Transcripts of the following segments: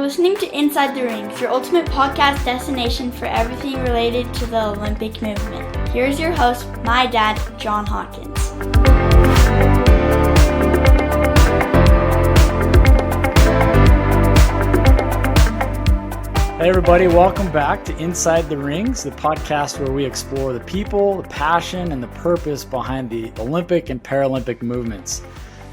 listening to Inside the Rings, your ultimate podcast destination for everything related to the Olympic movement. Here's your host, my dad, John Hawkins. Hey everybody, welcome back to Inside the Rings, the podcast where we explore the people, the passion, and the purpose behind the Olympic and Paralympic movements.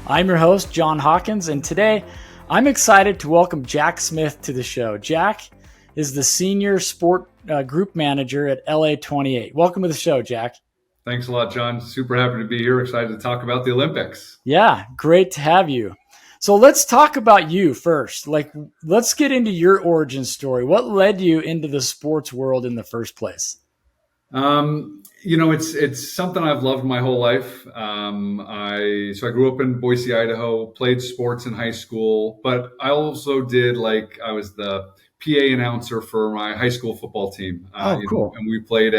I'm your host, John Hawkins, and today I'm excited to welcome Jack Smith to the show. Jack is the Senior Sport Group Manager at LA28. Welcome to the show, Jack. Thanks a lot, John. Super happy to be here. Excited to talk about the Olympics. Yeah, great to have you. So let's talk about you first. Let's get into your origin story. What led you into the sports world in the first place? It's something I've loved my whole life. I grew up in Boise, Idaho, played sports in high school, but I also I was the PA announcer for my high school football team. Cool. And we played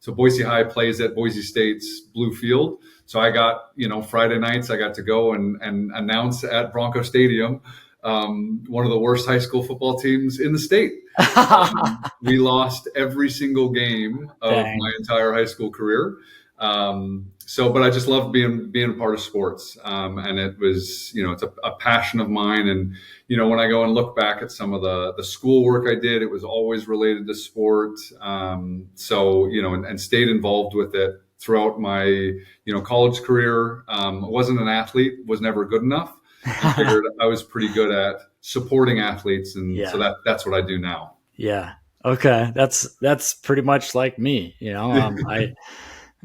so Boise High plays at Boise State's Blue Field. So I got, Friday nights I got to go and announce at Bronco Stadium, one of the worst high school football teams in the state. We lost every single game of my entire high school career. But I just loved being a part of sports. And it was, it's a passion of mine. And, when I go and look back at some of the school work I did, it was always related to sport. And stayed involved with it throughout my, college career. I wasn't an athlete, was never good enough. I figured I was pretty good at supporting athletes. And so that's what I do now. Yeah. Okay. That's pretty much like me.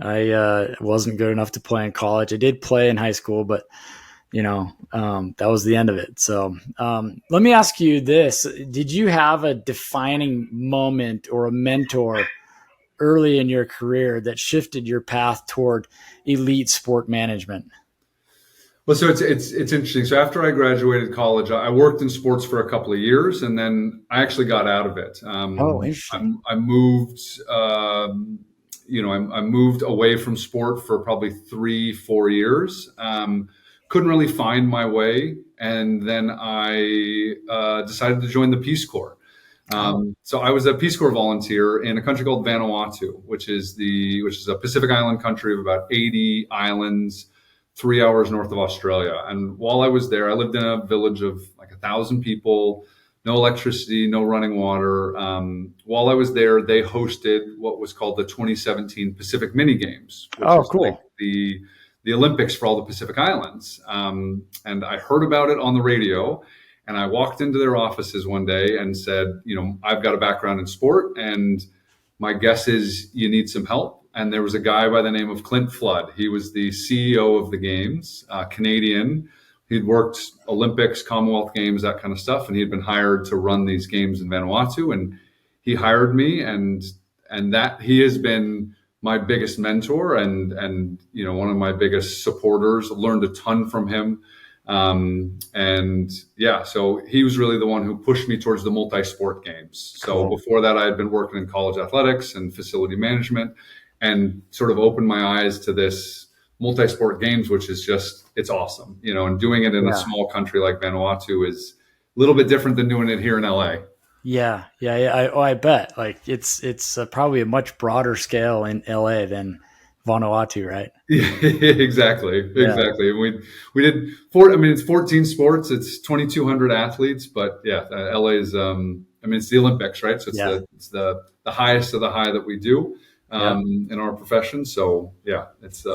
I wasn't good enough to play in college. I did play in high school, but that was the end of it. So let me ask you this. Did you have a defining moment or a mentor early in your career that shifted your path toward elite sport management? Well, so it's interesting. So after I graduated college, I worked in sports for a couple of years, and then I actually got out of it. Interesting. I moved, I moved away from sport for probably 3-4 years. Couldn't really find my way, and then I decided to join the Peace Corps. So I was a Peace Corps volunteer in a country called Vanuatu, which is a Pacific Island country of about 80 islands, 3 hours north of Australia. And while I was there, I lived in a village of like 1,000 people, no electricity, no running water. While I was there, they hosted what was called the 2017 Pacific Mini Games, which is cool. like the Olympics for all the Pacific Islands. And I heard about it on the radio. And I walked into their offices one day and said, I've got a background in sport, and my guess is you need some help. And there was a guy by the name of Clint Flood. He was the CEO of the games, Canadian. He'd worked Olympics, Commonwealth Games, that kind of stuff. And he'd been hired to run these games in Vanuatu. And he hired me, and that he has been my biggest mentor and one of my biggest supporters. Learned a ton from him. So he was really the one who pushed me towards the multi-sport games. So Before that, I had been working in college athletics and facility management, and sort of opened my eyes to this multi-sport games, which is it's awesome, and doing it in a small country like Vanuatu is a little bit different than doing it here in LA. Yeah. I bet it's probably a much broader scale in LA than Vanuatu, right? Exactly. We did it's 14 sports. It's 2,200 athletes, but LA is, it's the Olympics, right? So it's the highest of the high that we do, in our profession. So it's,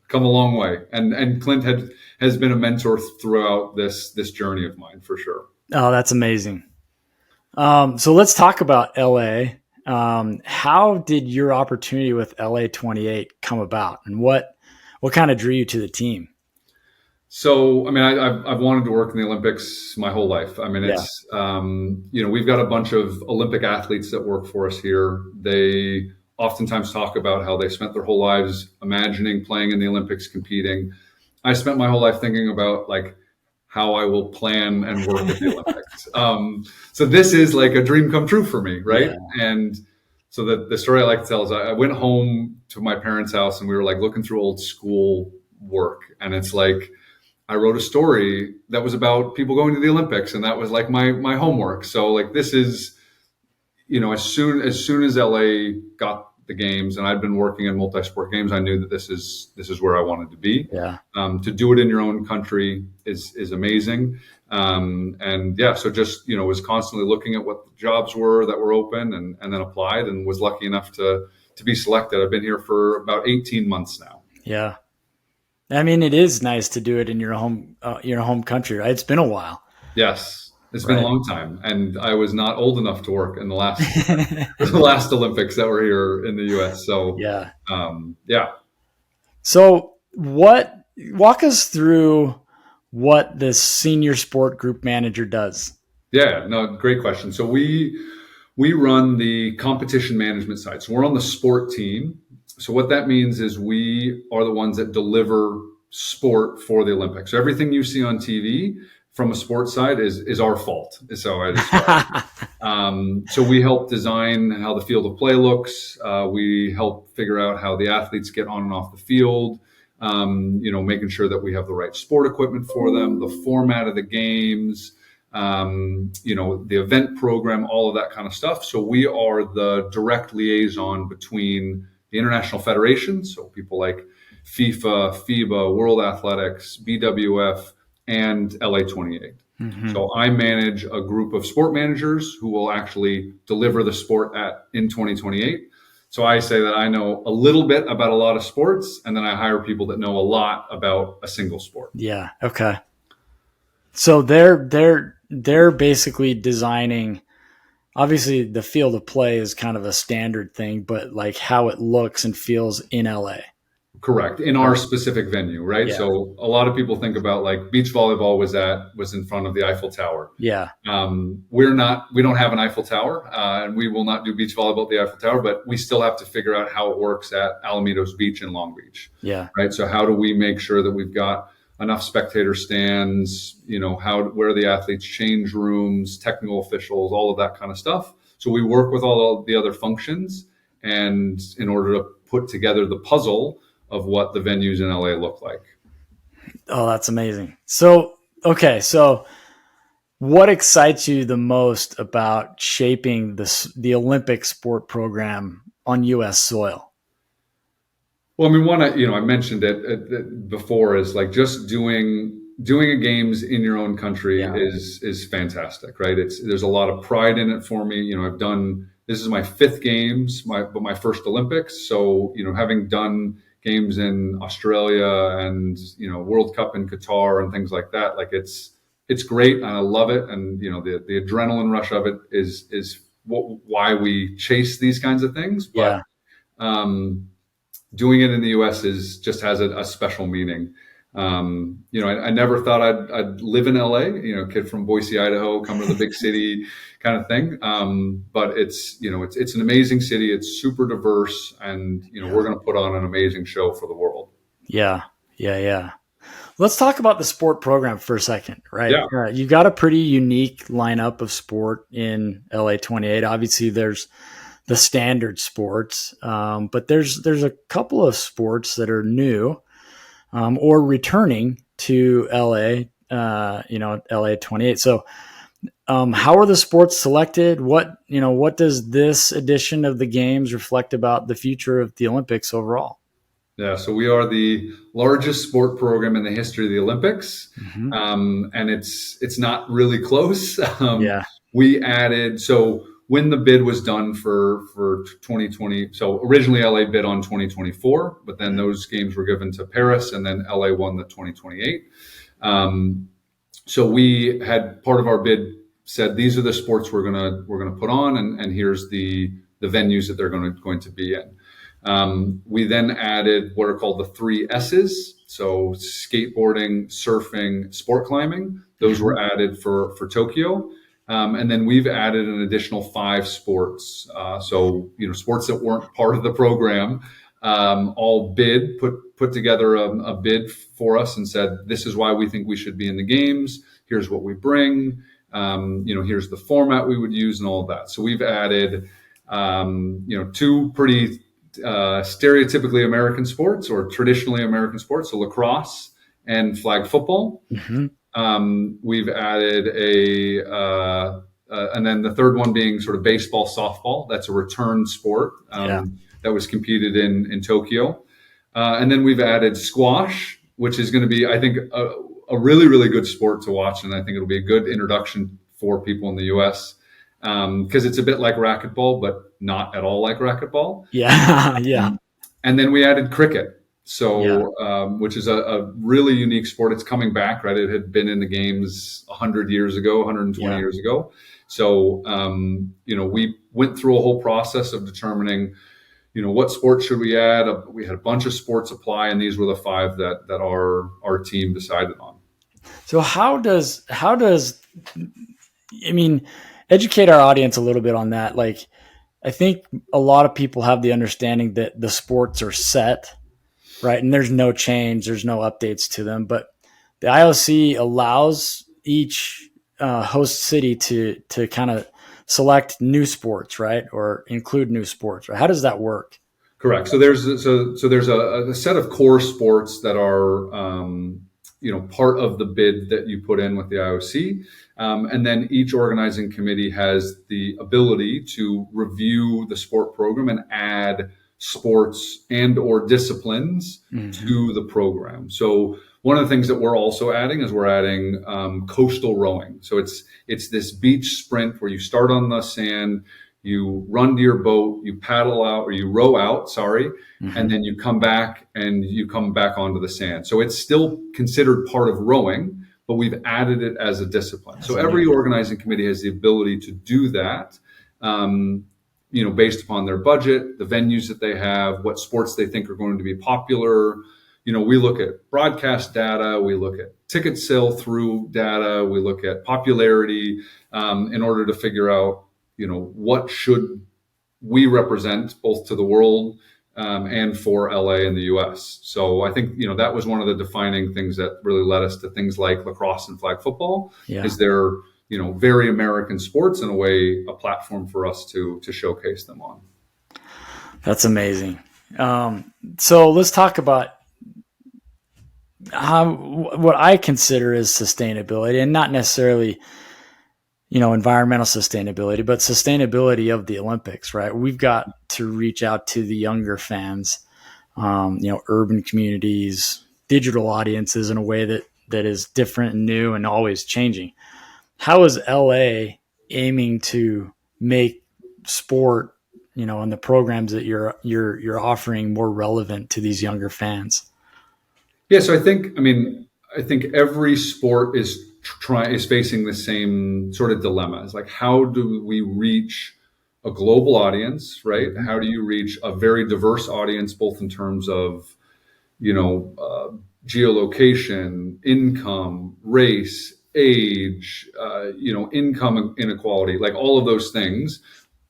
come a long way. And Clint has been a mentor throughout this journey of mine for sure. Oh, that's amazing. So let's talk about LA. How did your opportunity with LA28 come about, and what kind of drew you to the team? So, I've wanted to work in the Olympics my whole life. It's, we've got a bunch of Olympic athletes that work for us here. They oftentimes talk about how they spent their whole lives imagining playing in the Olympics, competing. I spent my whole life thinking about how I will plan and work at the Olympics. So this is like a dream come true for me, right? Yeah. And so the story I like to tell is I went home to my parents' house, and we were looking through old school work, and it's I wrote a story that was about people going to the Olympics, and that was like my homework. So like this is, as soon as LA got the games, and I'd been working in multi-sport games, I knew that this is where I wanted to be. Yeah. To do it in your own country is amazing. And yeah, so just was constantly looking at what the jobs were that were open, and then applied, and was lucky enough to be selected. I've been here for about 18 months now. Yeah. I mean, it is nice to do it in your home country, right? It's been a while. Yes, it's been a long time, and I was not old enough to work in the last Olympics that were here in the U.S. So yeah. Yeah. So walk us through what the senior sport group manager does. Yeah, no, great question. So we run the competition management side. So we're on the sport team. So what that means is we are the ones that deliver sport for the Olympics. So everything you see on TV from a sports side is our fault. So so we help design how the field of play looks. We help figure out how the athletes get on and off the field. Making sure that we have the right sport equipment for them, the format of the games, the event program, all of that kind of stuff. So we are the direct liaison between the international federations, so people like FIFA, FIBA, World Athletics, BWF, and LA28. Mm-hmm. So I manage a group of sport managers who will actually deliver the sport in 2028. So I say that I know a little bit about a lot of sports, and then I hire people that know a lot about a single sport. Yeah. Okay. So they're basically designing. Obviously, the field of play is kind of a standard thing, but like how it looks and feels in LA. Correct. In our specific venue, right? Yeah. So a lot of people think about like beach volleyball was in front of the Eiffel Tower. Yeah. We don't have an Eiffel Tower, and we will not do beach volleyball at the Eiffel Tower, but we still have to figure out how it works at Alamitos Beach in Long Beach. Yeah. Right. So how do we make sure that we've got enough spectator stands, where the athletes change rooms, technical officials, all of that kind of stuff. So we work with all of the other functions, and in order to put together the puzzle of what the venues in LA look like. Oh, that's amazing. So what excites you the most about shaping the Olympic sport program on U.S. soil? Well, I mean, I mentioned it before, is like just doing a games in your own country is fantastic, right? There's a lot of pride in it for me. This is my fifth games, but my first Olympics. So, having done games in Australia and, World Cup in Qatar and things like that, like it's great and I love it. And, the adrenaline rush of it is why we chase these kinds of things. But, doing it in the U.S. just has a special meaning. I never thought I'd live in LA, kid from Boise, Idaho, come to the big city kind of thing. But it's an amazing city. It's super diverse, and, we're going to put on an amazing show for the world. Yeah. Let's talk about the sport program for a second, right? Yeah. You got a pretty unique lineup of sport in LA28. Obviously there's the standard sports, but there's a couple of sports that are new, or returning to LA, LA28. So, how are the sports selected? What does this edition of the games reflect about the future of the Olympics overall? Yeah, so we are the largest sport program in the history of the Olympics, mm-hmm. And it's not really close. We added, when the bid was done for 2020, so originally LA bid on 2024, but then those games were given to Paris, and then LA won the 2028. So we had part of our bid said these are the sports we're gonna put on, and here's the venues that they're going to be in. We then added what are called the 3 S's, so skateboarding, surfing, sport climbing. Those were added for Tokyo. And then we've added an additional 5 sports. Sports that weren't part of the program, all put together a bid for us and said, this is why we think we should be in the games. Here's what we bring. Here's the format we would use and all of that. So we've added, 2 pretty stereotypically American sports or traditionally American sports. So lacrosse and flag football. We've added and then the third one being sort of baseball, softball. That's a return sport that was competed in Tokyo. And then we've added squash, which is going to be, I think, a really, really good sport to watch. And I think it'll be a good introduction for people in the U.S. Because it's a bit like racquetball, but not at all like racquetball. Yeah, yeah. And then we added cricket. So, which is a really unique sport. It's coming back, right? It had been in the games 100 years ago, 120 years ago. So, we went through a whole process of determining, what sports should we add? We had a bunch of sports apply, and these were the 5 that our team decided on. So how does, educate our audience a little bit on that. Like, I think a lot of people have the understanding that the sports are set, right? And there's no change, there's no updates to them, but the IOC allows each host city to kind of select new sports, right? Or include new sports, right? How does that work? Correct. So there's a set of core sports that are, part of the bid that you put in with the IOC. And then each organizing committee has the ability to review the sport program and add sports and or disciplines to the program. So one of the things that we're also adding is we're adding coastal rowing. So it's this beach sprint where you start on the sand, you run to your boat, you paddle out, or you row out, and then you come back onto the sand. So it's still considered part of rowing, but we've added it as a discipline. So every organizing committee has the ability to do that, based upon their budget, the venues that they have, what sports they think are going to be popular. We look at broadcast data, we look at ticket sale through data, we look at popularity in order to figure out, what should we represent both to the world and for LA and the US. So I think, that was one of the defining things that really led us to things like lacrosse and flag football, is they're, very American sports, in a way, a platform for us to showcase them on. That's amazing. So let's talk about what I consider is sustainability, and not necessarily, environmental sustainability, but sustainability of the Olympics, right? We've got to reach out to the younger fans, urban communities, digital audiences in a way that is different and new and always changing. How is LA aiming to make sport, and the programs that you're offering more relevant to these younger fans? Yeah, so I think every sport is facing the same sort of dilemma. It's like, how do we reach a global audience, right? How do you reach a very diverse audience, both in terms of, geolocation, income, race, age, income inequality, like all of those things.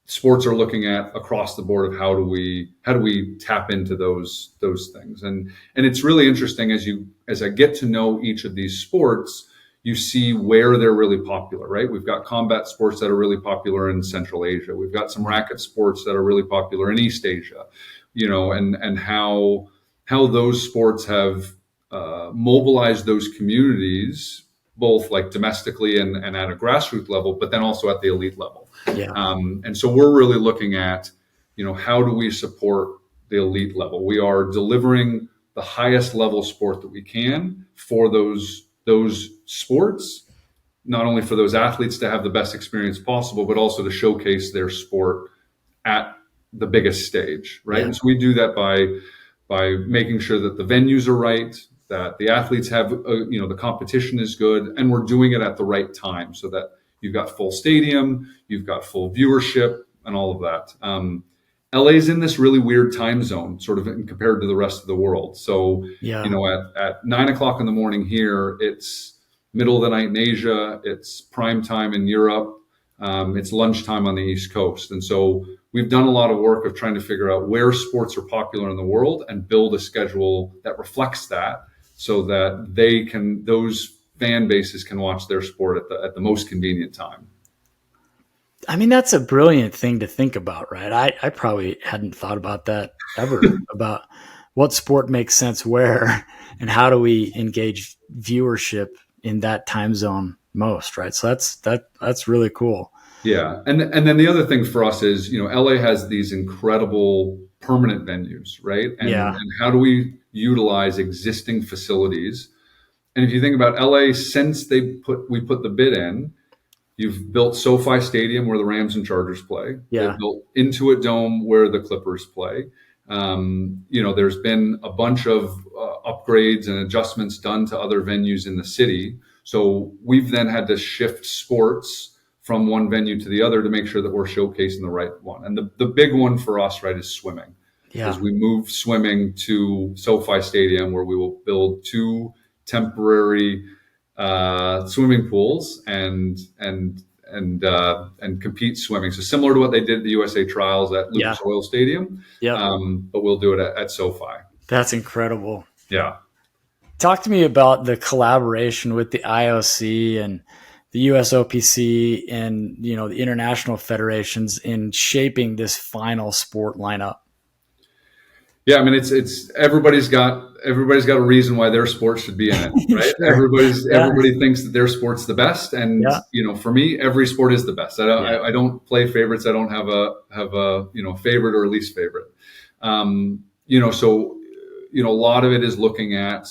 Sports are looking at across the board of how do we tap into those things, and it's really interesting as I get to know each of these sports, you see where they're really popular, right? We've got combat sports that are really popular in Central Asia. We've got some racket sports that are really popular in East Asia, and how those sports have mobilized those communities, both like domestically and at a grassroots level, but then also at the elite level. Yeah. And so we're really looking at, how do we support the elite level? We are delivering the highest level sport that we can for those sports, not only for those athletes to have the best experience possible, but also to showcase their sport at the biggest stage, right? Yeah. And so we do that by making sure that the venues are right, that the athletes have, the competition is good, and we're doing it at the right time so that you've got full stadium, you've got full viewership, and all of that. LA's in this really weird time zone, sort of compared to the rest of the world. So, at 9 o'clock in the morning here, it's middle of the night in Asia, it's prime time in Europe, it's lunchtime on the East Coast. And so we've done a lot of work of trying to figure out where sports are popular in the world and build a schedule that reflects that, so that those fan bases can watch their sport at the most convenient time. I mean, that's a brilliant thing to think about, right? I probably hadn't thought about that ever, about what sport makes sense where, and how do we engage viewership in that time zone most, right? So that's really cool. Yeah. And then the other thing for us is, LA has these incredible permanent venues, right? And how do we utilize existing facilities? And if you think about LA, since we put the bid in, you've built SoFi Stadium where the Rams and Chargers play. Yeah. They've built Intuit Dome where the Clippers play. There's been a bunch of upgrades and adjustments done to other venues in the city. So we've then had to shift sports from one venue to the other to make sure that we're showcasing the right one. And the big one for us, right, is swimming. Yeah. As we move swimming to SoFi Stadium, where we will build 2 temporary swimming pools and compete swimming. So similar to what they did at the USA Trials at Lucas Oil Stadium, but we'll do it at SoFi. That's incredible. Yeah. Talk to me about the collaboration with the IOC and the USOPC and the international federations in shaping this final sport lineup. Yeah, I mean it's everybody's got a reason why their sport should be in it, right? Sure. Everybody thinks that their sport's the best, and for me, every sport is the best. I don't play favorites. I don't have a favorite or least favorite. So a lot of it is looking at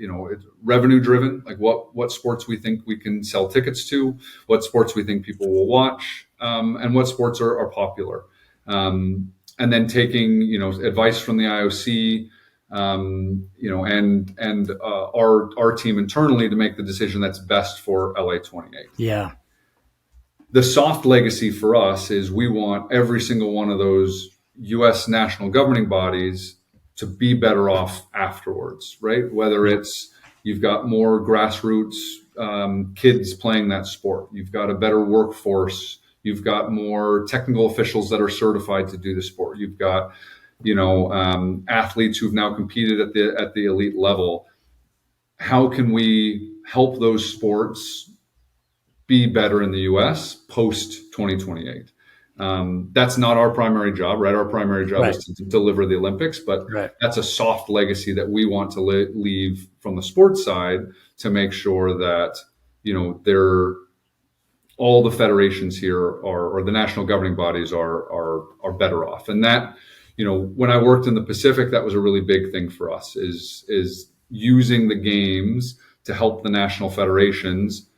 it's revenue driven, like what sports we think we can sell tickets to, what sports we think people will watch, and what sports are popular. And then taking, advice from the IOC, and our team internally to make the decision that's best for LA28. Yeah. The soft legacy for us is we want every single one of those U.S. national governing bodies to be better off afterwards, right? Whether it's you've got more grassroots kids playing that sport, you've got a better workforce. You've got more technical officials that are certified to do the sport. You've got, athletes who've now competed at the elite level. How can we help those sports be better in the U.S. post 2028? That's not our primary job, right? Our primary job is to deliver the Olympics, but that's a soft legacy that we want to leave from the sports side to make sure that, all the federations here or the national governing bodies are better off. And that, when I worked in the Pacific, that was a really big thing for us is using the games to help the national federations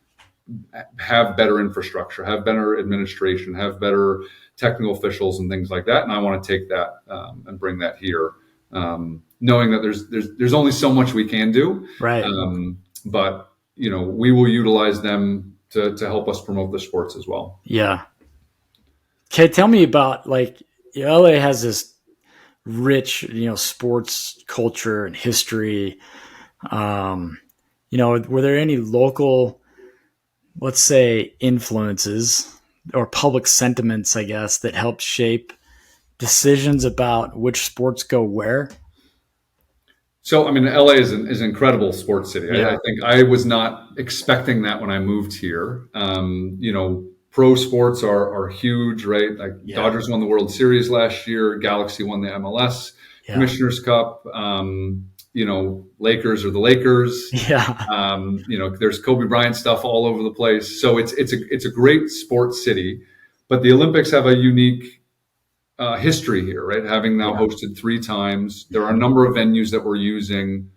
have better infrastructure, have better administration, have better technical officials and things like that. And I want to take that and bring that here, knowing that there's only so much we can do. Right. But, we will utilize them to help us promote the sports as well. Yeah. Okay. Tell me about LA has this rich, sports culture and history. Were there any local, let's say, influences or public sentiments, I guess, that helped shape decisions about which sports go where? So, LA is an incredible sports city. Yeah. I think I was not expecting that when I moved here. Pro sports are huge, right? Dodgers won the World Series last year. Galaxy won the MLS Commissioner's Cup. Lakers are the Lakers. Yeah. There's Kobe Bryant stuff all over the place. So it's a great sports city, but the Olympics have a unique history here, right? Having now hosted 3 times, there are a number of venues that we're using.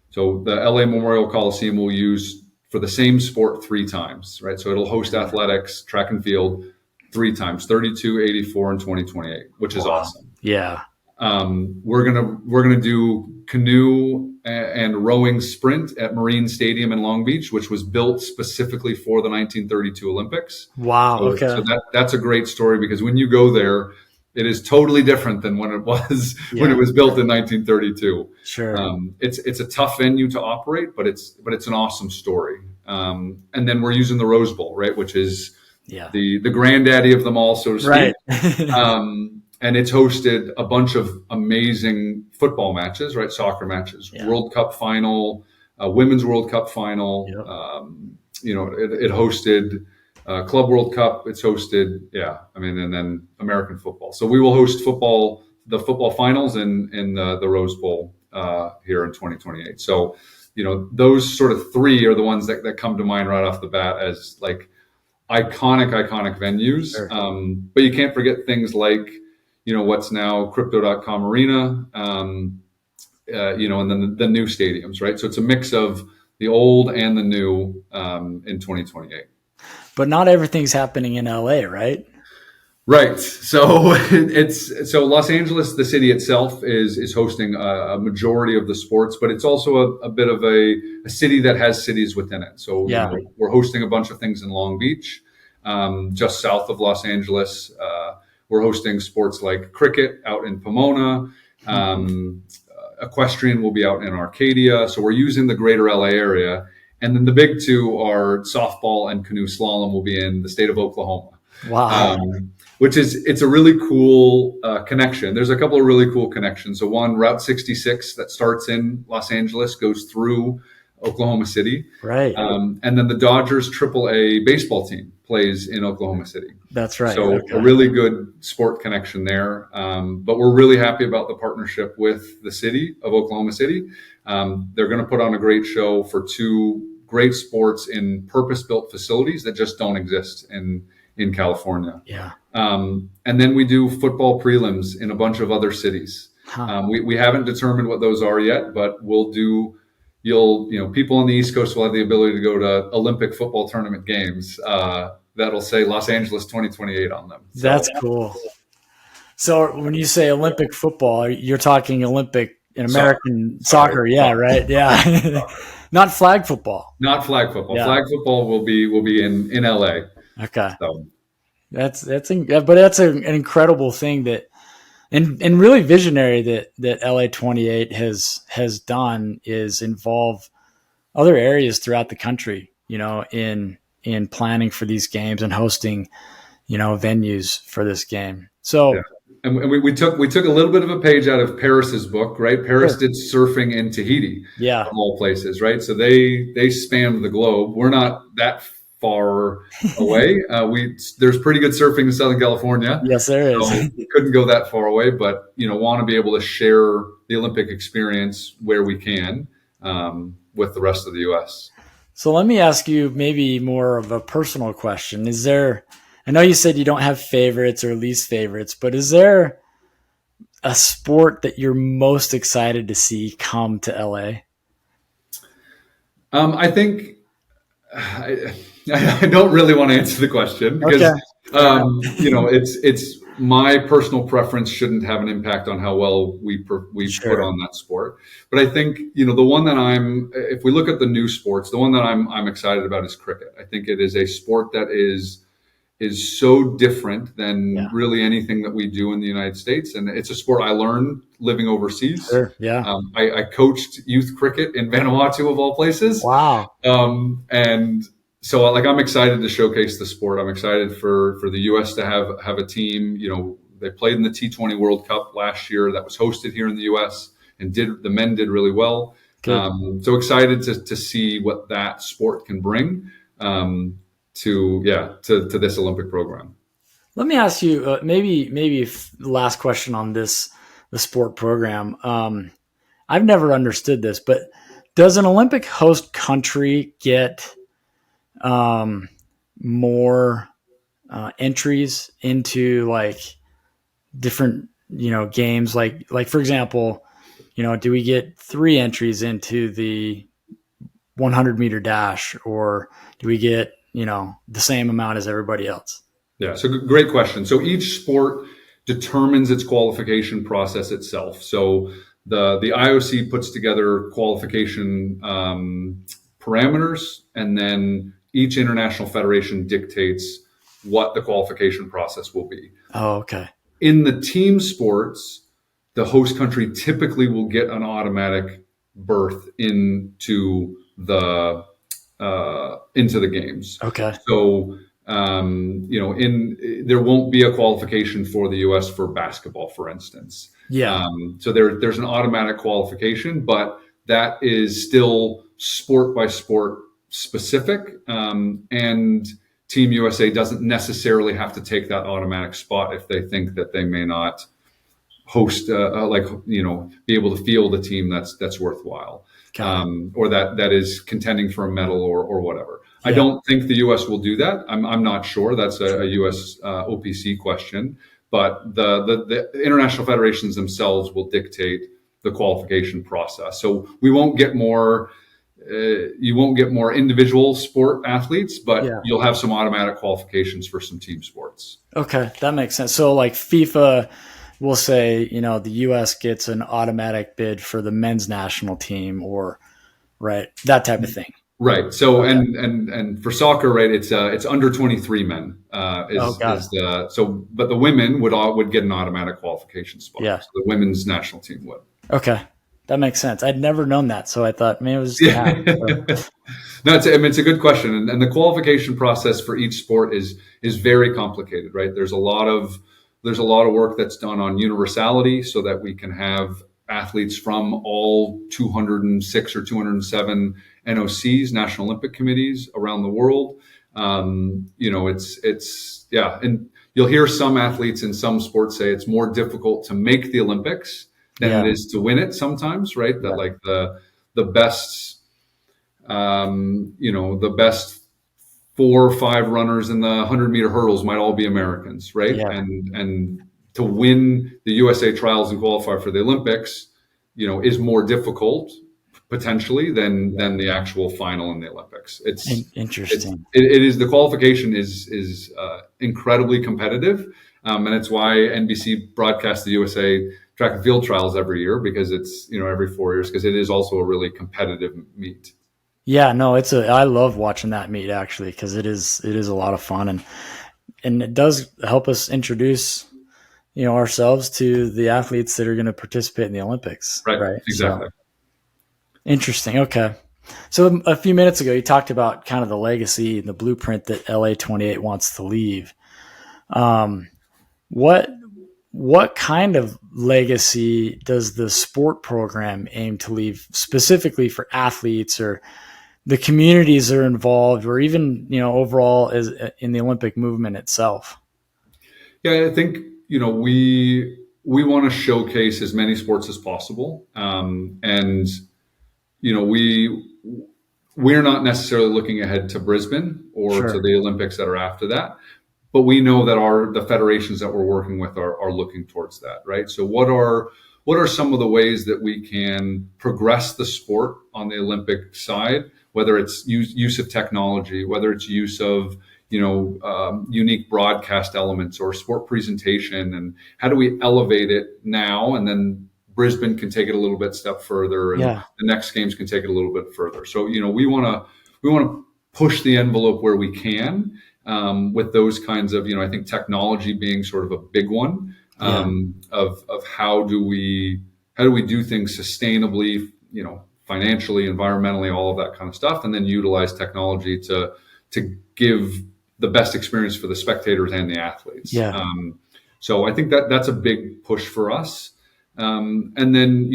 So the LA Memorial Coliseum will use for the same sport 3 times, right? So it'll host athletics, track and field 3 times, 32, 84, and 2028, which is awesome. Yeah. We're gonna do canoe and rowing sprint at Marine Stadium in Long Beach, which was built specifically for the 1932 Olympics. Wow. So that's a great story because when you go there, it is totally different than when it was when it was built in 1932. Sure. It's a tough venue to operate, but it's an awesome story. And then we're using the Rose Bowl, right, which is the granddaddy of them all, so to speak. Right. And it's hosted a bunch of amazing football matches, right? Soccer matches, World Cup final, Women's World Cup final. It hosted Club World Cup. It's hosted, and then American football. So we will host the football finals in the Rose Bowl here in 2028. So, those sort of three are the ones that come to mind right off the bat as like iconic venues. Sure. But you can't forget things like, what's now Crypto.com Arena, and then the new stadiums, right? So it's a mix of the old and the new in 2028. But not everything's happening in LA, right? Right. So so Los Angeles, the city itself, is hosting a majority of the sports, but it's also a bit of a city that has cities within it. So we're hosting a bunch of things in Long Beach, just south of Los Angeles. We're hosting sports like cricket out in Pomona. Equestrian will be out in Arcadia. So we're using the greater LA area. And then the big two are softball and canoe slalom will be in the state of Oklahoma. Wow. It's a really cool connection. There's a couple of really cool connections. So one, Route 66 that starts in Los Angeles goes through Oklahoma City. Right. And then the Dodgers AAA baseball team plays in Oklahoma City. That's right. So a really good sport connection there. But we're really happy about the partnership with the city of Oklahoma City. They're going to put on a great show for two great sports in purpose-built facilities that just don't exist in California. Yeah. And then we do football prelims in a bunch of other cities. We haven't determined what those are yet, but we'll do. People on the East Coast will have the ability to go to Olympic football tournament games that'll say Los Angeles 2028 on them. So, that's cool. So when you say Olympic football, you're talking Olympic in American soccer. Yeah, right. Yeah. Not flag football. Not flag football. Yeah. Flag football will be in LA. Okay. So. That's an incredible thing that, and really visionary that LA28 has done is involve other areas throughout the country, in planning for these games and hosting, venues for this game. So, yeah. And we took a little bit of a page out of Paris's book, right? Paris did surfing in Tahiti, of all places, right? So they spanned the globe. We're not that far away. There's pretty good surfing in Southern California. Yes, there is. So we couldn't go that far away, but want to be able to share the Olympic experience where we can with the rest of the U.S. So let me ask you maybe more of a personal question. I know you said you don't have favorites or least favorites, but is there a sport that you're most excited to see come to LA? I think I don't really want to answer the question because, it's my personal preference shouldn't have an impact on how well we put on that sport. But I think, the one that if we look at the new sports, the one that I'm excited about is cricket. I think it is a sport that is so different than really anything that we do in the United States. And it's a sport I learned living overseas. Sure, yeah. I coached youth cricket in Vanuatu of all places. Wow. And so I'm excited to showcase the sport. I'm excited for the U.S. to have a team. They played in the T20 World Cup last year that was hosted here in the U.S. and the men did really well. So excited to see what that sport can bring to this Olympic program. Let me ask you maybe last question on the sport program. I've never understood this, but does an Olympic host country get more entries into like different games? Like for example, do we get 3 entries into the 100-meter dash, or do we get the same amount as everybody else? Yeah, so great question. So each sport determines its qualification process itself. So the IOC puts together qualification parameters, and then each international federation dictates what the qualification process will be. Oh, okay. In the team sports, the host country typically will get an automatic berth into the games. Okay. So, there won't be a qualification for the U.S. for basketball, for instance. Yeah. So there's an automatic qualification, but that is still sport by sport specific. And Team USA doesn't necessarily have to take that automatic spot if they think that they may not host, be able to field a team that's worthwhile, or that is contending for a medal or whatever. Yeah. I don't think the U.S. will do that. I'm not sure. That's a U.S. OPC question. But the international federations themselves will dictate the qualification process. So we won't get more. You won't get more individual sport athletes, but you'll have some automatic qualifications for some team sports. Okay, that makes sense. So like FIFA will say, the U.S. gets an automatic bid for the men's national team, or that type of thing. Right. So and for soccer, right, it's under 23 men. But the women would get an automatic qualification spot. Yeah. So the women's national team would. Okay. That makes sense. I'd never known that, so I thought maybe it was No, it's a good question, and the qualification process for each sport is very complicated, right? There's a lot of work that's done on universality, so that we can have athletes from all 206 or 207 NOCs, National Olympic Committees, around the world. And you'll hear some athletes in some sports say it's more difficult to make the Olympics than it is to win it sometimes, right? That like the best, the best 4 or 5 runners in the 100-meter hurdles might all be Americans, right? Yeah. And to win the USA trials and qualify for the Olympics, is more difficult potentially than the actual final in the Olympics. It's interesting. It is, the qualification is incredibly competitive, and it's why NBC broadcasts the USA track and field trials every year, because it's every 4 years, because it is also a really competitive meet. Yeah, no, I love watching that meet, actually, because it is a lot of fun, and it does help us introduce ourselves to the athletes that are going to participate in the Olympics. Right? Exactly. So, interesting. Okay. So a few minutes ago, you talked about kind of the legacy and the blueprint that LA28 wants to leave. What kind of legacy does the sport program aim to leave, specifically for athletes or the communities that are involved, or even, overall as in the Olympic movement itself? Yeah, I think, we want to showcase as many sports as possible. And, we're not necessarily looking ahead to Brisbane or to the Olympics that are after that. But we know that the federations that we're working with are looking towards that, right? So what are some of the ways that we can progress the sport on the Olympic side, whether it's use of technology, whether it's use of unique broadcast elements or sport presentation, and how do we elevate it now, and then Brisbane can take it a little bit step further, and the next games can take it a little bit further. So we want to push the envelope where we can. With those kinds of, I think technology being sort of a big one, of how do we do things sustainably, financially, environmentally, all of that kind of stuff, and then utilize technology to give the best experience for the spectators and the athletes. Yeah. So I think that's a big push for us. And then,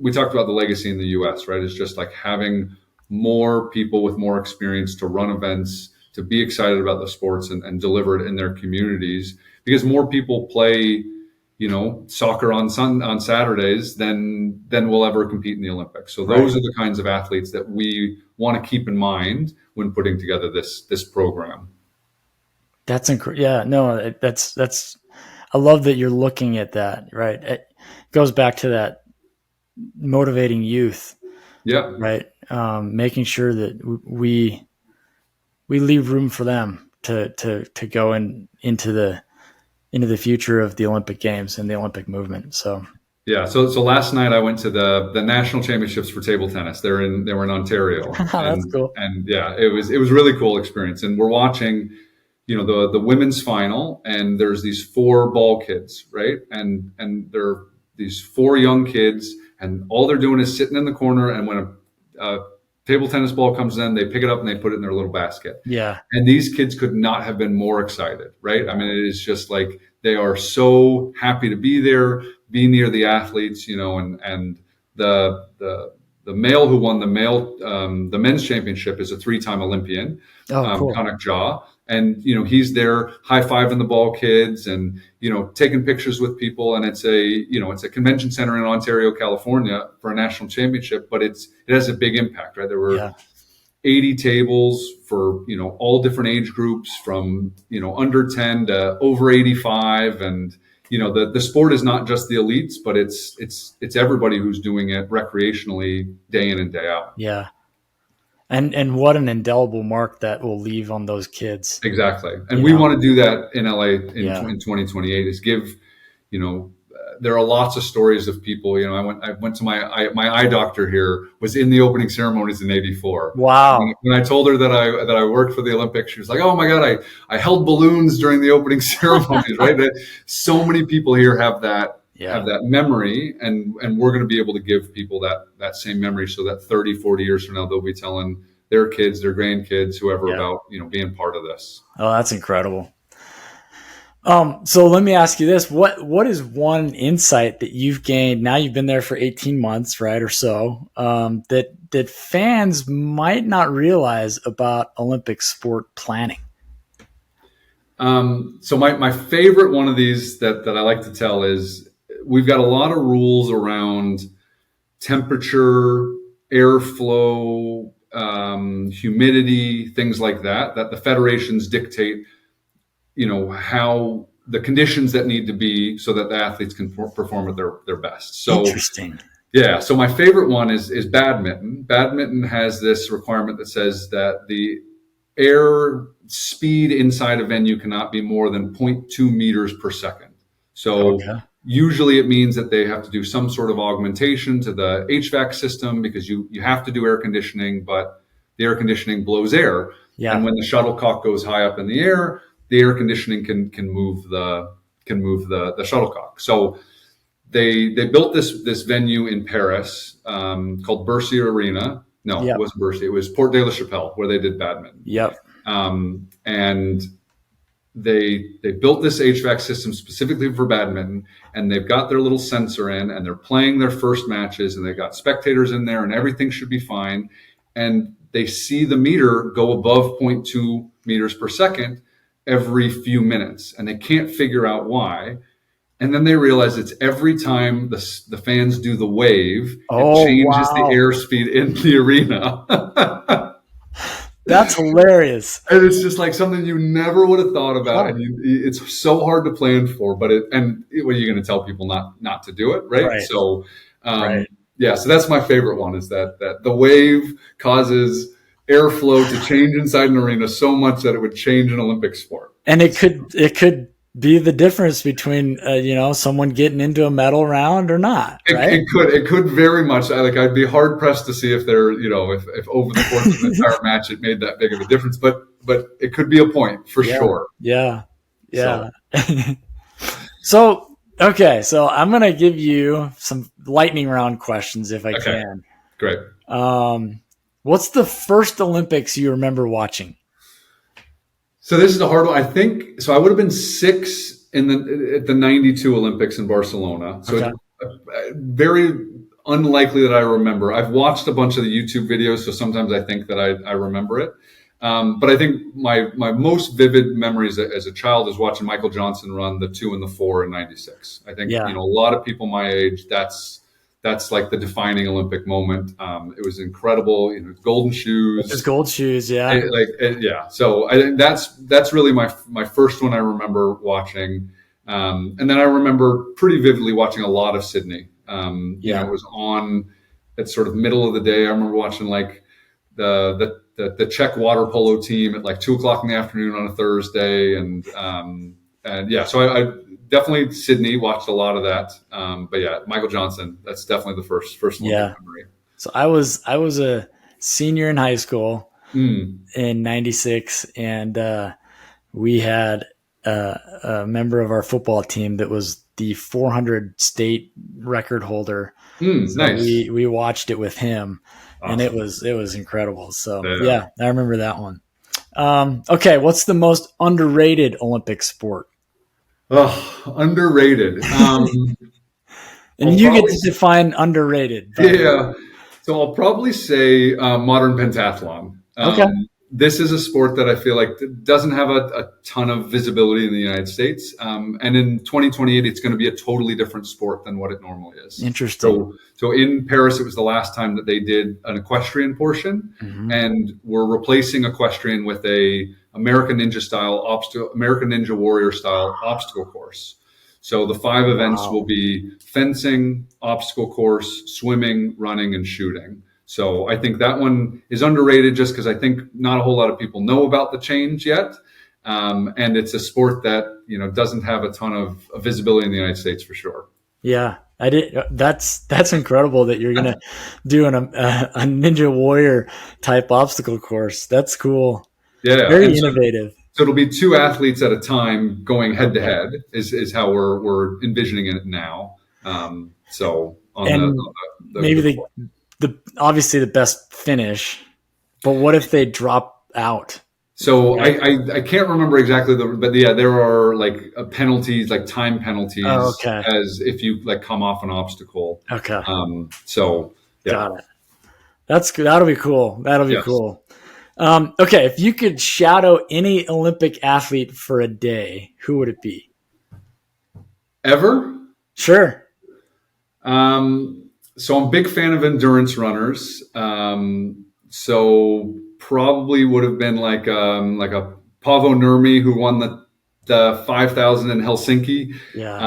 we talked about the legacy in the U.S., right? It's just like having more people with more experience to run events, to be excited about the sports and deliver it in their communities, because more people play, soccer on Saturdays than will ever compete in the Olympics. So those are the kinds of athletes that we want to keep in mind when putting together this program. That's incredible. Yeah, no, that's. I love that you're looking at that. Right, it goes back to that motivating youth. Yeah. Right. Making sure that we leave room for them to go into the future of the Olympic Games and the Olympic movement. So yeah. So last night I went to the national championships for table tennis. They were in Ontario. That's cool. And yeah, it was really cool experience. And we're watching, the women's final, and there's these 4 ball kids, right? And they're these 4 young kids, and all they're doing is sitting in the corner, and when a table tennis ball comes in, they pick it up and they put it in their little basket. Yeah. And these kids could not have been more excited, right? I mean, it is just like, they are so happy to be there, be near the athletes, and the male who won the men's championship is a 3-time Olympian, cool. Kanak Jha. And, he's there high-fiving the ball kids and, taking pictures with people. And it's a convention center in Ontario, California for a national championship, but it has a big impact, right? There were 80 tables for, all different age groups from, under 10 to over 85. And, the sport is not just the elites, but it's everybody who's doing it recreationally day in and day out. Yeah. And what an indelible mark that will leave on those kids. Exactly. And we want to do that in LA in 2028 is give, there are lots of stories of people, I went to my eye doctor here was in the opening ceremonies in '84. Wow. When I told her that I worked for the Olympics, she was like, oh my God, I held balloons during the opening ceremonies, right? So many people here have that memory, and we're going to be able to give people that same memory so that 30, 40 years from now, they'll be telling their kids, their grandkids, whoever about, being part of this. Oh, that's incredible. So let me ask you this. What is one insight that you've gained now you've been there for 18 months, right? Or so, that fans might not realize about Olympic sport planning? So my favorite one of these that I like to tell is we've got a lot of rules around temperature, airflow, humidity, things like that the federations dictate, how the conditions that need to be so that the athletes can perform at their best. So interesting. Yeah. So my favorite one is badminton. Badminton has this requirement that says that the air speed inside a venue cannot be more than 0.2 meters per second. So usually it means that they have to do some sort of augmentation to the HVAC system because you have to do air conditioning, but the air conditioning blows air. Yeah. And when the shuttlecock goes high up in the air, the air conditioning can move the shuttlecock. So they built this venue in Paris called Bercy Arena. No, It wasn't Bercy. It was Port de la Chapelle where they did badminton. Yep. And they built this HVAC system specifically for badminton, and they've got their little sensor in, and they're playing their first matches, and they've got spectators in there, and everything should be fine. And they see the meter go above 0.2 meters per second every few minutes, and they can't figure out why. And then they realize it's every time the fans do the wave, it changes the airspeed in the arena. That's hilarious. And it's just like something you never would have thought about. And it's so hard to plan for, but what are you going to tell people not to do it? Right. So, so that's my favorite one is that the wave causes airflow to change inside an arena so much that it would change an Olympic sport. And it could be the difference between someone getting into a medal round or not, right? It could very much. I'd be hard pressed to see if there, if over the course of the entire match it made that big of a difference, but it could be a point for sure. Yeah. So I'm gonna give you some lightning round questions if I can. Great. What's the first Olympics you remember watching? So this is a hard one. I think so. I would have been 6 at the '92 Olympics in Barcelona. So it's very unlikely that I remember. I've watched a bunch of the YouTube videos, so sometimes I think that I remember it. But I think my most vivid memories as a child is watching Michael Johnson run the 2 and the 4 in '96. I think a lot of people my age that's like the defining Olympic moment. It was incredible. Golden shoes. It's gold shoes, yeah. So I think that's really my first one I remember watching. And then I remember pretty vividly watching a lot of Sydney. It was on at sort of middle of the day. I remember watching like the Czech water polo team at like 2:00 in the afternoon on a Thursday. So I definitely Sydney, watched a lot of that. But Michael Johnson, that's definitely the first one. Memory. So I was a senior in high school in '96, and we had a member of our football team that was the 400 state record holder. So nice. We watched it with him, awesome. And it was incredible. So I remember that one. What's the most underrated Olympic sport? Oh, underrated. And you get to define underrated. So I'll probably say modern pentathlon. this is a sport that I feel like doesn't have a ton of visibility in the United States. And in 2028, it's going to be a totally different sport than what it normally is. Interesting. So in Paris, it was the last time that they did an equestrian portion, and we're replacing equestrian with a American Ninja Warrior style obstacle course. So the 5 events will be fencing, obstacle course, swimming, running, and shooting. So I think that one is underrated just because I think not a whole lot of people know about the change yet. And it's a sport that, doesn't have a ton of visibility in the United States for sure. Yeah, I did. That's incredible that you're going to do a Ninja Warrior type obstacle course. That's cool. Yeah. Very innovative. So it'll be 2 athletes at a time going head to head is how we're envisioning it now. Maybe obviously the best finish, but what if they drop out? So I can't remember exactly but there are like penalties, like time penalties, as if you like come off an obstacle. Okay. Got it. That'll be cool. That'll be cool. Okay, if you could shadow any Olympic athlete for a day, who would it be? Ever? Sure. So I'm a big fan of endurance runners. So probably would have been like a Paavo Nurmi who won the 5,000 in Helsinki. Yeah.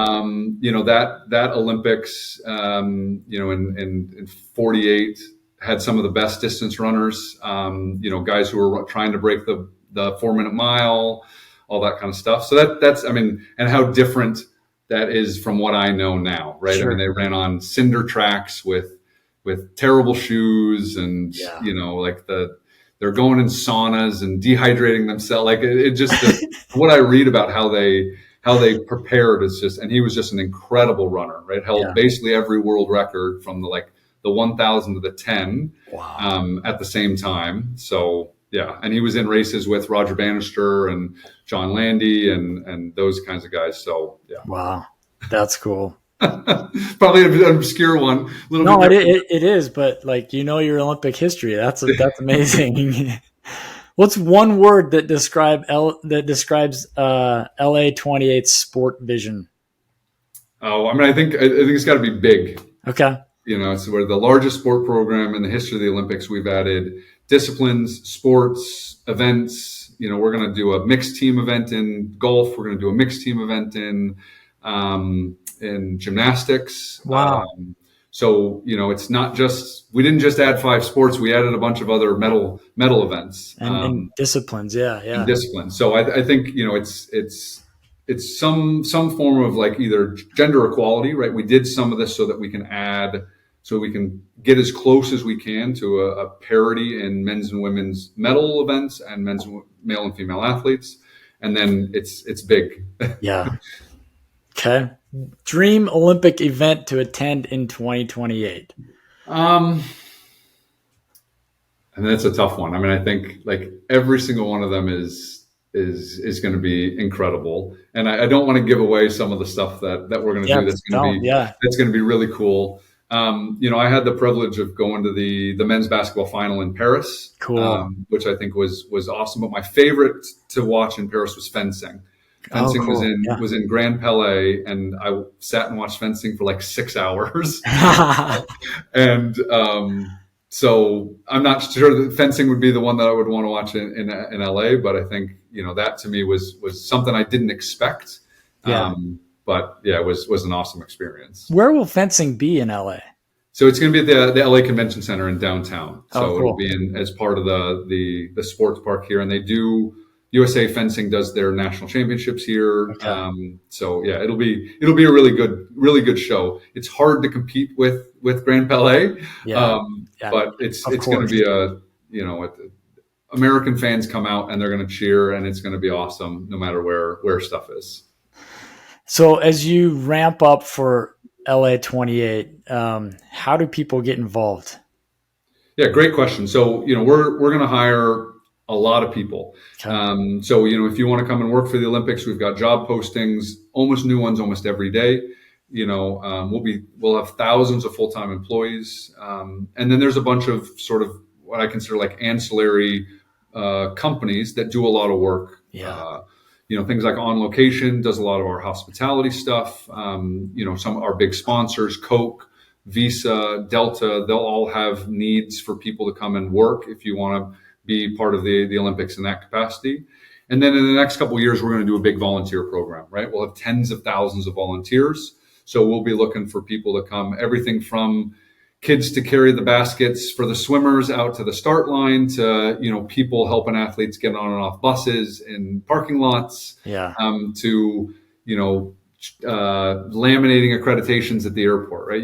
That Olympics, in 48 had some of the best distance runners. Guys who were trying to break the 4-minute mile, all that kind of stuff. So that's and how different that is from what I know now, right? Sure. I mean, they ran on cinder tracks with terrible shoes, and they're going in saunas and dehydrating themselves. Like it just what I read about how they prepared is just, and he was just an incredible runner, right? Held basically every world record from the 1,000 to the 10 at the same time. So yeah, and he was in races with Roger Bannister and John Landy and those kinds of guys. So yeah. Wow, that's cool. Probably an obscure one. It is, but your Olympic history. That's amazing. What's one word that describes LA28's sport vision? Oh, I think it's got to be big. Okay. It's we're the largest sport program in the history of the Olympics. We've added disciplines, sports, events. We're going to do a mixed team event in golf. We're going to do a mixed team event in gymnastics. Wow. It's not just, we didn't just add 5 sports. We added a bunch of other medal events and disciplines. Yeah. And disciplines. So I think, it's some form of either gender equality, right? We did some of this so that we can get as close as we can to a parity in men's and women's medal events and male and female athletes. And then it's big. Yeah. Okay. Dream Olympic event to attend in 2028. And that's a tough one. I think every single one of them is going to be incredible. And I don't want to give away some of the stuff that we're going to do. That's going to be really cool. I had the privilege of going to the men's basketball final in Paris, cool. Which I think was awesome. But my favorite to watch in Paris was fencing. Fencing was in Grand Palais, and I sat and watched fencing for 6 hours. And so I'm not sure that fencing would be the one that I would want to watch in LA, but I think that to me was something I didn't expect. Yeah. But yeah, it was an awesome experience. Where will fencing be in LA? So it's going to be at the LA Convention Center in downtown. So cool. It'll be as part of the sports park here, and they do. USA Fencing does their national championships here. Okay. So yeah, it'll be a really good show. It's hard to compete with Grand Palais. But it's going to be American fans come out and they're going to cheer, and it's going to be awesome no matter where stuff is. So as you ramp up for LA28, how do people get involved? Yeah, great question. So, we're going to hire a lot of people. Okay. So, if you want to come and work for the Olympics, we've got job postings, almost new ones almost every day. We'll have thousands of full-time employees. And then there's a bunch of sort of what I consider ancillary companies that do a lot of work. Yeah. Things like On Location does a lot of our hospitality stuff. Some of our big sponsors, Coke, Visa, Delta, they'll all have needs for people to come and work if you want to be part of the Olympics in that capacity. And then in the next couple of years, we're going to do a big volunteer program, right? We'll have tens of thousands of volunteers. So we'll be looking for people to come, everything from kids to carry the baskets for the swimmers out to the start line to, people helping athletes get on and off buses in parking lots, to, laminating accreditations at the airport, right?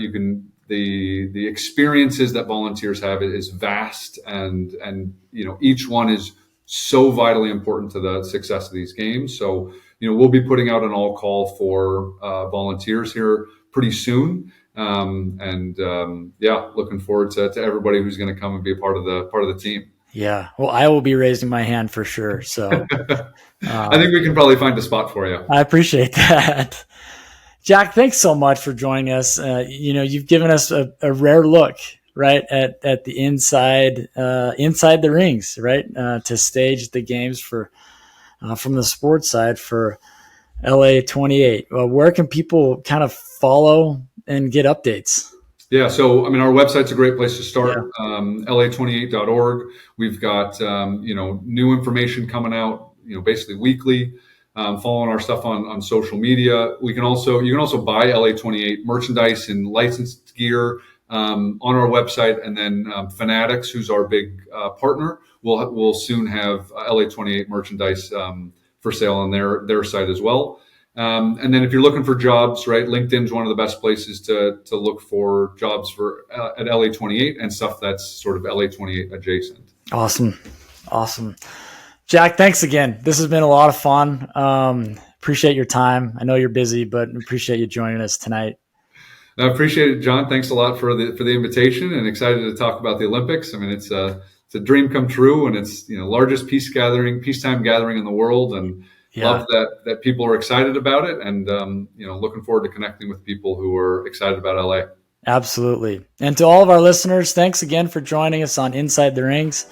The experiences that volunteers have is vast, and each one is so vitally important to the success of these games. So we'll be putting out an all call for volunteers here pretty soon, looking forward to everybody who's going to come and be a part of the team. Yeah, well, I will be raising my hand for sure. So I think we can probably find a spot for you. I appreciate that. Jack, thanks so much for joining us. You've given us a rare look, right, at the inside the rings, right, to stage the games for from the sports side for LA28. Where can people kind of follow and get updates? Yeah, so our website's a great place to start. LA28.org. We've got new information coming out, basically weekly. Following our stuff on social media. You can also buy LA28 merchandise and licensed gear on our website, and then Fanatics, who's our big partner, will soon have LA28 merchandise for sale on their site as well. And then if you're looking for jobs, right, LinkedIn's one of the best places to look for jobs at LA28 and stuff that's sort of LA28 adjacent. Awesome. Jack, thanks again. This has been a lot of fun. Appreciate your time. I know you're busy, but appreciate you joining us tonight. I appreciate it, John. Thanks a lot for the invitation, and excited to talk about the Olympics. It's a dream come true, and it's largest peacetime gathering in the world, and love that people are excited about it, and looking forward to connecting with people who are excited about LA. Absolutely. And to all of our listeners, thanks again for joining us on Inside the Rings.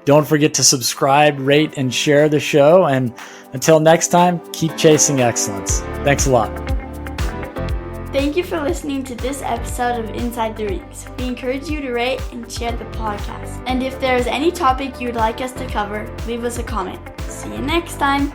Don't forget to subscribe, rate, and share the show. And until next time, keep chasing excellence. Thanks a lot. Thank you for listening to this episode of Inside the Rings. We encourage you to rate and share the podcast. And if there is any topic you would like us to cover, leave us a comment. See you next time.